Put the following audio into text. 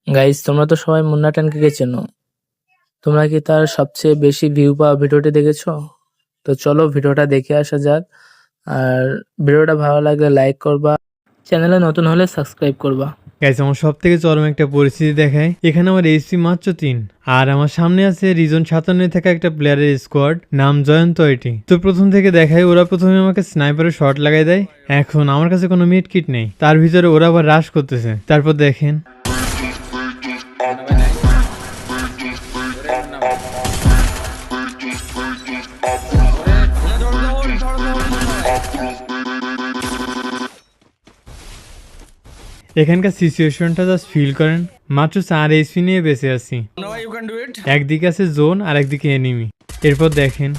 Guys, তোমরা তো সবাই মুন্না ট্যানকে চেনো। তোমরা কি তার সবচেয়ে বেশি ভিউ পাওয়া ভিডিওটি দেখেছো? তো চলো ভিডিওটা দেখে আসা যাক। আর ভিডিওটা ভালো লাগলে লাইক করবা, চ্যানেলে নতুন হলে সাবস্ক্রাইব করবা। গাইস, আমার সব থেকে চরম একটা পরিস্থিতি দেখায়। এখানে আমার এইচপি মাত্র 3, আর আমার সামনে আছে রিজন 57 থাকা একটা প্লেয়ারের স্কোয়াড, নাম জয়ন্ত এটি। তো প্রথম থেকে দেখায় ওরা প্রথমে আমাকে স্নাইপারের শট লাগাই দেয়। এখন আমার কাছে কোনো মিড কিট নেই, তার ভিতরে ওরা আবার রাশ করতেছে। তারপর দেখেন এখানকার সিচুয়েশনটা জাস্ট ফিল করেন। মাত্র 4 এইচপি নিয়ে বেঁচে আছি। একদিকে আছে জোন আর একদিকে এনিমি। এরপর দেখেন